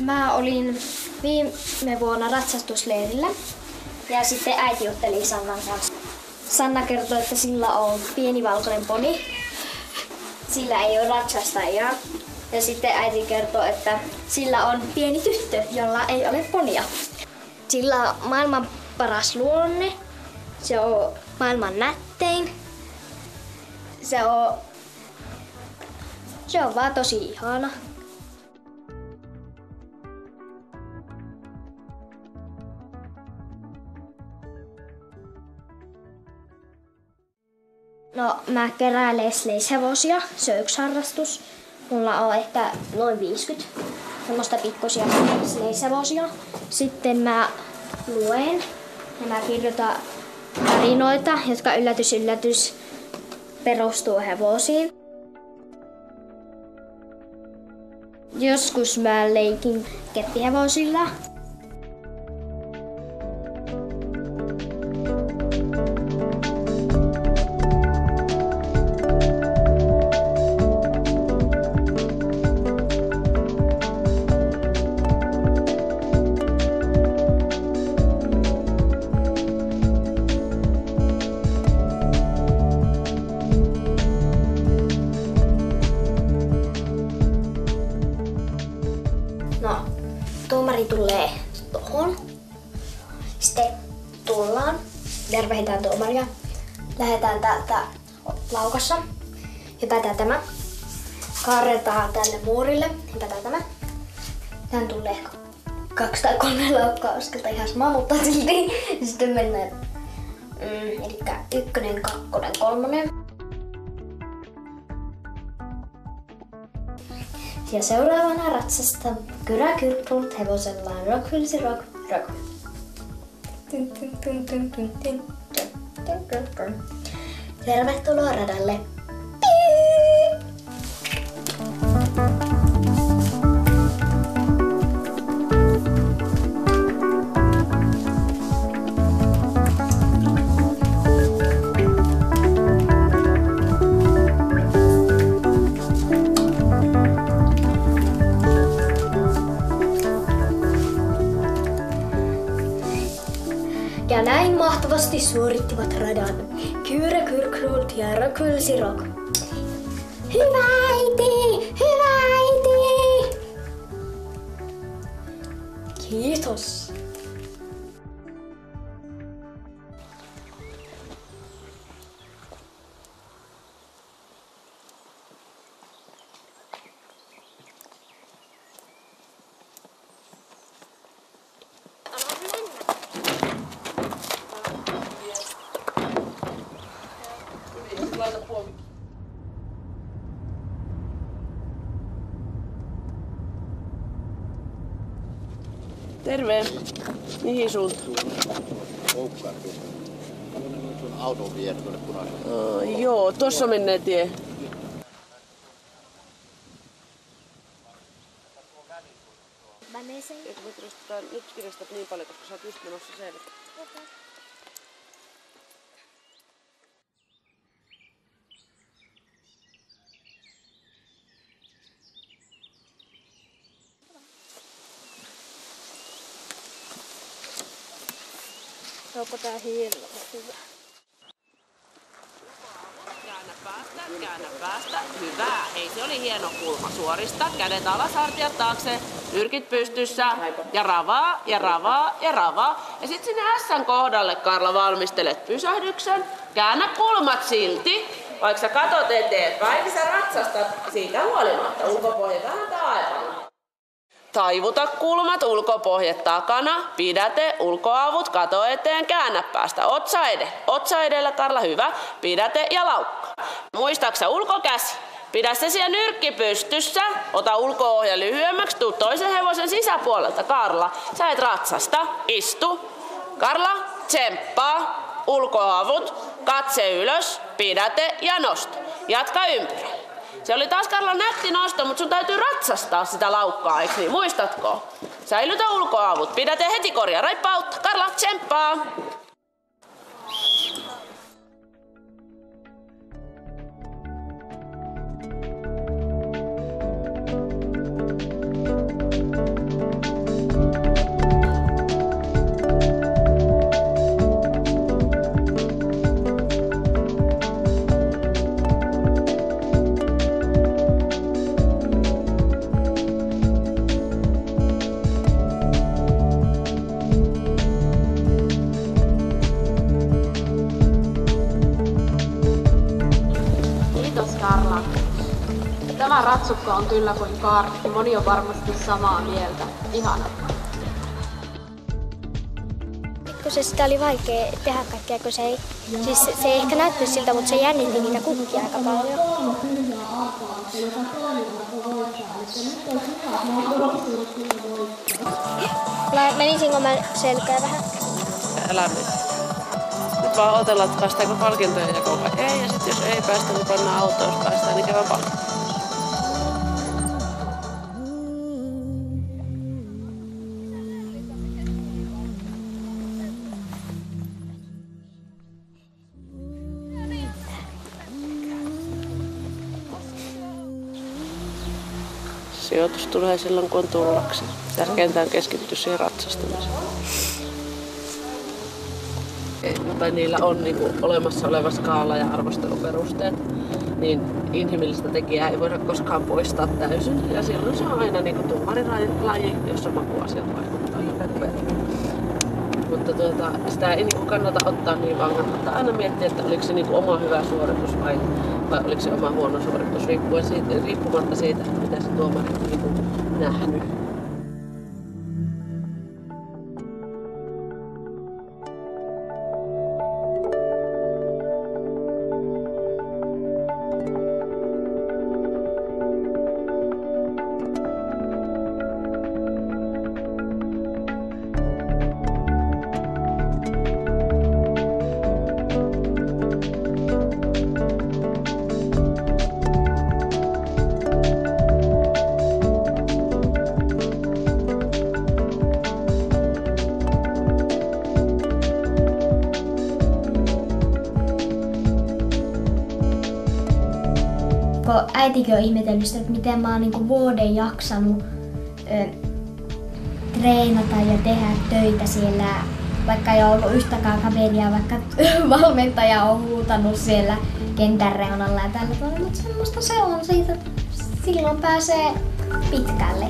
Mä olin viime vuonna ratsastusleirillä ja sitten äiti jutteli Sannan kanssa. Sanna kertoi, että sillä on pieni valkoinen poni. Sillä ei ole ratsastajaa. Ja sitten äiti kertoi, että sillä on pieni tyttö, jolla ei ole ponia. Sillä on maailman paras luonne. Se on maailman nättein. Se on vaan tosi ihana. No, mä kerään lesleishevosia. Se on yksi harrastus. Mulla on ehkä noin 50 semmoista pikkusia lesleishevosia. Sitten mä luen ja mä kirjoitan tarinoita, jotka yllätys perustuu hevosiin. Joskus mä leikin keppihevosilla. No, tuomari tulee tohon. Sitten tullaan, tervehditään tuomaria. Lähdetään täältä laukassa. Hypätään tämä. Kaarretaan tänne muurille. Hypätään tämä. Tähän tulee ehkä 2 tai 3 laukkaa askelta ihan sama, mutta silti. Sitten mennään elikkä 1, 2, 3. Ja seuraavana ratsasta Kyrä Kyrkrult hevosellaan Rockhylsi rock. Tervetuloa radalle. Ja näin mahtavasti suorittivat radan Kyrä Kyrkrult ja Rockhylsi rock. Hyvä äiti! Hyvä äiti! Kiitos! Terve. Mihin suuntaan? Auton vienyt tuonne punaiselle. Joo, tuossa menee tie. Nyt kiristat niin paljon, koska sä oot just menossa selvä. Okay. Onko tää hieno? Hyvä. Käännä päästä. Hyvä. Hei, se oli hieno kulma. Suorista. Kädet alas, hartiat taakse. Nyrkit pystyssä. Ja ravaa, ja ravaa, ja ravaa. Ja sit sinne S:n kohdalle, Karla, valmistelet pysähdyksen. Käännä kulmat silti. Vaikka sä katot eteenpäin, niin sä ratsastat siitä huolimatta. Ulkopohja vähän taipana. Taivuta kulmat, ulkopohje takana, pidäte, ulkoavut, kato eteen, käännä päästä, otsa edellä, Karla, hyvä, pidäte ja laukka. Muistaksä ulkokäsi, pidä se siellä nyrkki pystyssä, ota ulko-ohja lyhyemmäksi, tuu toisen hevosen sisäpuolelta, Karla, sä et ratsasta, istu, Karla, tsemppaa, ulkoavut, katse ylös, pidäte ja nosta, jatka ympyrä. Se oli taas Karla nätti nosto, mutta sun täytyy ratsastaa sitä laukkaa, eikö niin? Muistatko? Säilytä ulkoavut. Pidäte heti korjaa. Raippautta. Karla, tsemppaa! Tämä ratsukka on kyllä kuin kaarti. Moni on varmasti samaa mieltä. Ihana. Kun sitä oli vaikea tehdä kaikkea, kun se ei ehkä näyttäisi siltä, mutta se jännitti niitä kukkia aika paljon. Menisinko mä selkää vähän? Älä nyt. Nyt vaan odotellaan, että päästäänkö palkintojen jakoon vai ei. Ja sit jos ei päästä, niin pannaan autoon. Jos päästään, niin käydään palkintoon. Sijoitus tulee silloin, kun on tullaksi. Tärkeintä on keskittyä siihen ratsastamiseen. Tai niillä on niinku olemassa oleva skaala ja arvosteluperusteet, niin inhimillistä tekijää ei voida koskaan poistaa täysin. Ja silloin se on aina niinku tuomarilaji, jossa makuasiat vaikuttaa hirveän. Mutta sitä ei niinku kannata ottaa niin, vaan kannattaa aina miettiä, että oliko se niinku oma hyvä suoritus vai oliko se oma huono suoritus, riippumatta siitä, mitä se tuomari on niinku nähnyt. Äitikin on ihmetellyt sitä, että miten mä oon niinku vuoden jaksanut treenata ja tehdä töitä siellä, vaikka ei ole ollut yhtäkään kaveria, vaikka valmentaja on huutanut siellä kentän reunalla ja tällä tavalla, mutta semmoista se on siitä, silloin pääsee pitkälle.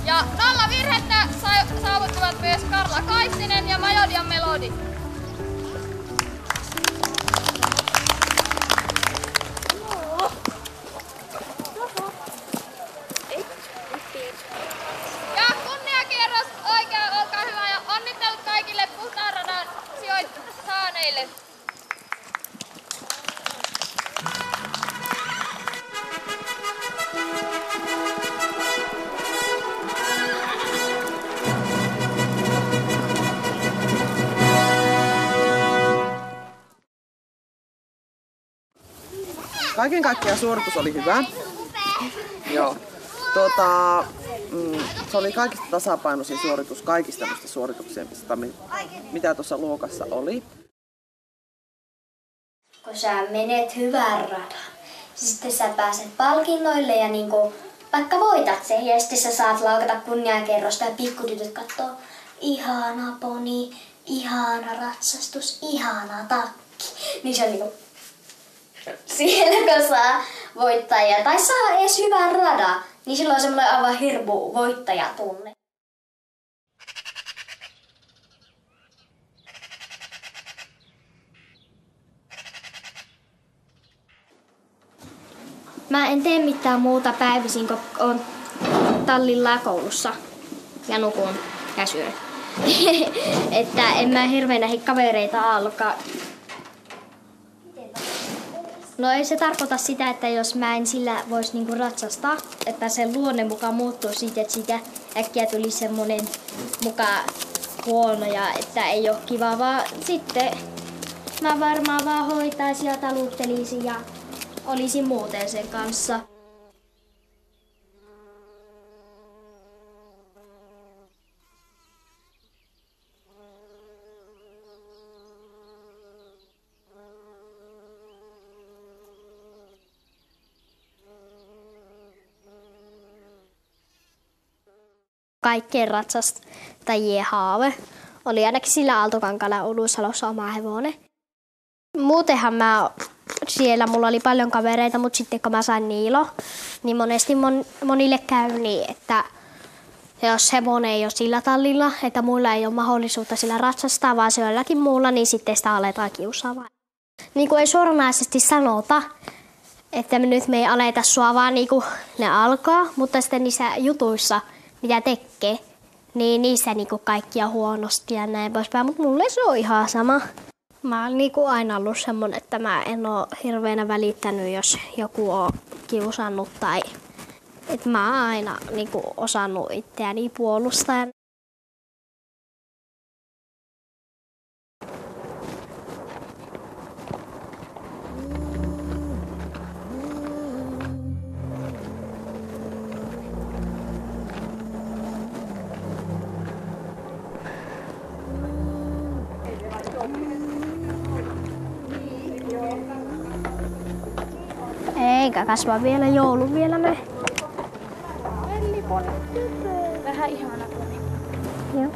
Ja 0 virhettä saavuttivat myös Karla Kaistinen ja Majodian Melodi. Ja kunniakierros oikein, olkaa hyvä ja onnittelut kaikille puhtaan radan sijoitusta saaneille. Kaiken kaikkiaan suoritus oli hyvä. Joo. Se oli kaikista tasapainoisin suoritus kaikista näistä suorituksista, mitä tuossa luokassa oli. Kun sä menet hyvän radan, sitten sä pääset palkinnoille ja niinku, vaikka voitat sen ja sitten sä saat laukata kunniakerrosta ja pikkutytöt kattoo, ihana poni, ihana ratsastus, ihana takki. Niin se on niinku, siellä kun saa voittajia tai saa edes hyvän radan, niin silloin on semmoinen aivan hirmu voittajatunne. Mä en tee mitään muuta päivisin, kun on tallilla koulussa ja nukun ja syön. Että en mä hirveän näihin kavereita alkaa. No ei se tarkoita sitä, että jos mä en sillä voisi niinku ratsastaa, että se luonne mukaan muuttuu siitä, että siitä äkkiä tuli semmonen mukaan huono ja että ei ole kiva, vaan sitten mä varmaan vaan hoitaisin ja taluttelisin ja olisin muuten sen kanssa. kaikkien ratsastajien haave. Oli ainakin sillä Aaltokankaalla Oulussalossa oma hevonen. Muutenhan mulla oli paljon kavereita, mutta sitten kun mä sain Niilo, niin monesti monille käy niin, että jos hevonen ei ole sillä tallilla, että muilla ei ole mahdollisuutta sillä ratsastaa, vaan se jollakin muulla, niin sitten sitä aletaan kiusaamaan. Niin kuin ei suoranaisesti sanota, että nyt me ei aleta sua, vaan niin kuin ne alkaa, mutta sitten niissä jutuissa, mitä tekee, niin niissä niin kuin kaikkia huonosti ja näin poispäin, mutta mulle se on ihan sama. Mä oon niin kuin aina ollut semmoinen, että mä en ole hirveänä välittänyt, jos joku on kiusannut tai että mä oon aina niin kuin osannut itseäni puolustaa. Eikä kasva vielä joulun vielä me. Ponni. Vähän ihana ponni. Joo.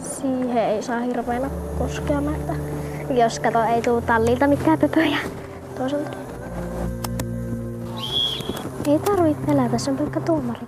Siihen ei saa hirveänä koskea näitä. Jos kato, ei tuu tallilta mitään pöpöjä. Toisaalta. Ei tarvitse pelätä, se on pelkkä tuomari.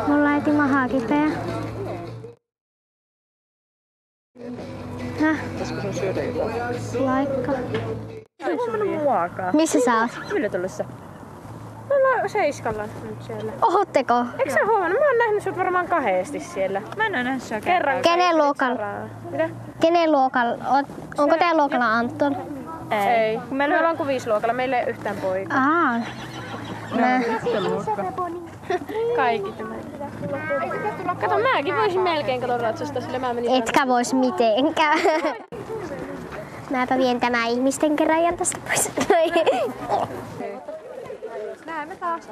Mulla äiti mahaa kipeä. Häh? Pitäisikö sun syödä jotain? Laikka. Ei huomannut muakaan. Missä sä oot? Yllätelyssä. Me ollaan Seiskalla nyt siellä. Ohotteko? Eikö sä huomannut? Mä oon nähnyt sut varmaan kahdesti siellä. Mä en oo nähnyt sua kerran. Kenen luokalla? Mitä? Kenen luokalla? Onko teidän luokalla Anton? Ei. Meillä ollaan kuin 5 luokalla. Meillä ei yhtään poikaa. Aa. Kaikki tämä. Kato, mäkin voisin melkein ratsastaa, sillä mä menin. Etkä vois mitenkään. Mäpä vien tämän ihmisten keräjän tästä pois. Näemme taas.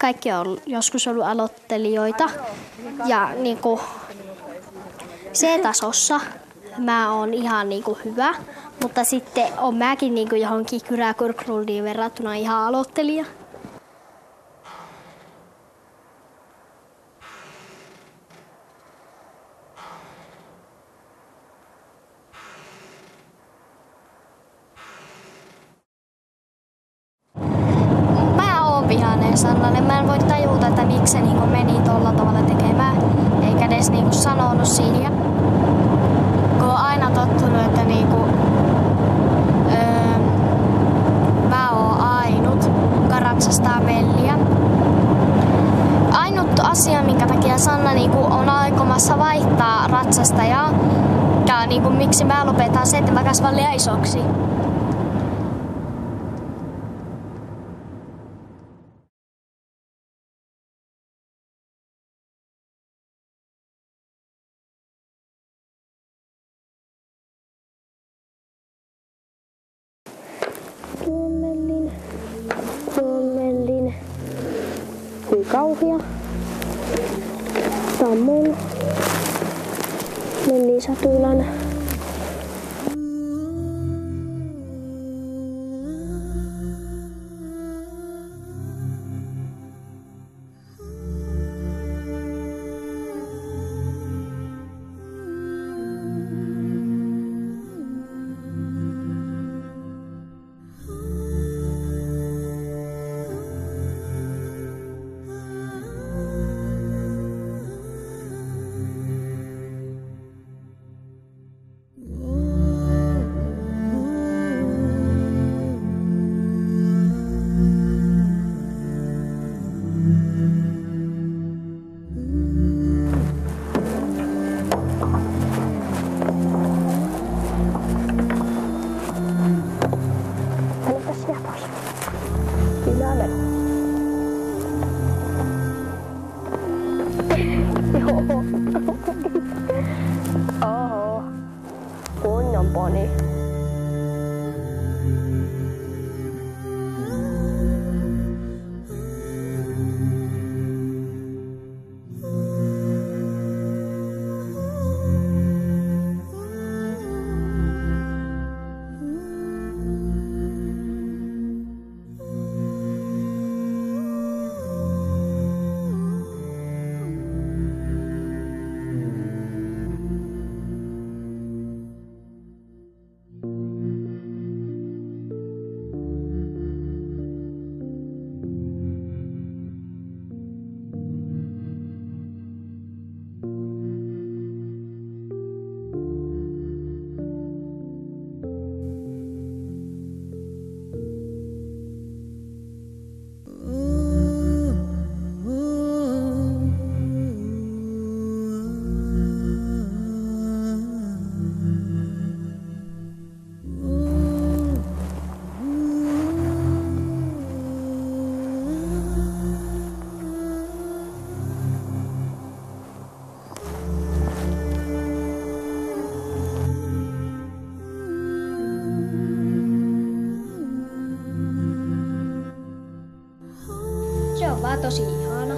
Kaikki on joskus ollut aloittelijoita ja niinku C-tasossa mä oon ihan niinku hyvä, mutta sitten on mäkin niinku johonkin Kyräkurkruldiin verrattuna ihan aloittelija. Vihainen Sannalle. Mä en voi tajuta, että miksi se niinku meni tolla tavalla tekemään, eikä edes niinku sanonut siinä. Kun on aina tottunut, että niinku, mä oon ainut, joka ratsastaa velliä. Ainut asia, minkä takia Sanna niinku on aikomassa vaihtaa ratsastajaa, ja niinku, miksi mä lopetan se, että mä kasvan liian isoksi. Tuomellinen. Hyi kauhia. Tää on mun. Mellin Satulan. niin. Se on vaan tosi ihana.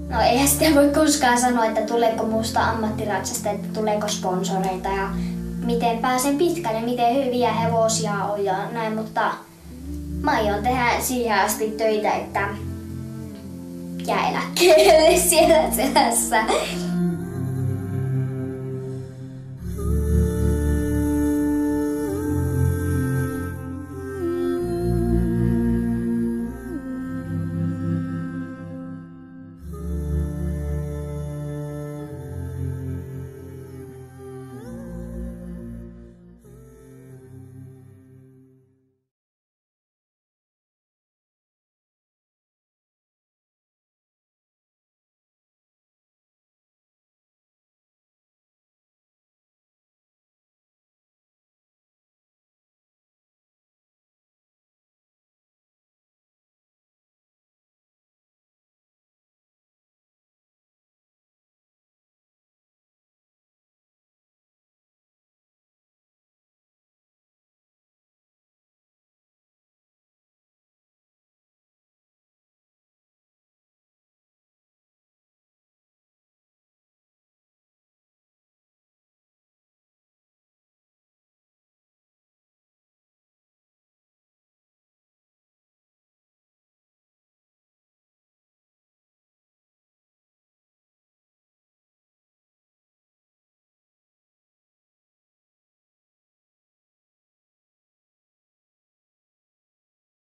No eihän sitä voi koskaan sanoa, että tuleeko musta ammattiratsasta, että tuleeko sponsoreita ja miten pääsen pitkälle, miten hyviä hevosia on ja näin, mutta mä aion tehdä siihen asti töitä, että jää eläkkeelle siellä selässä.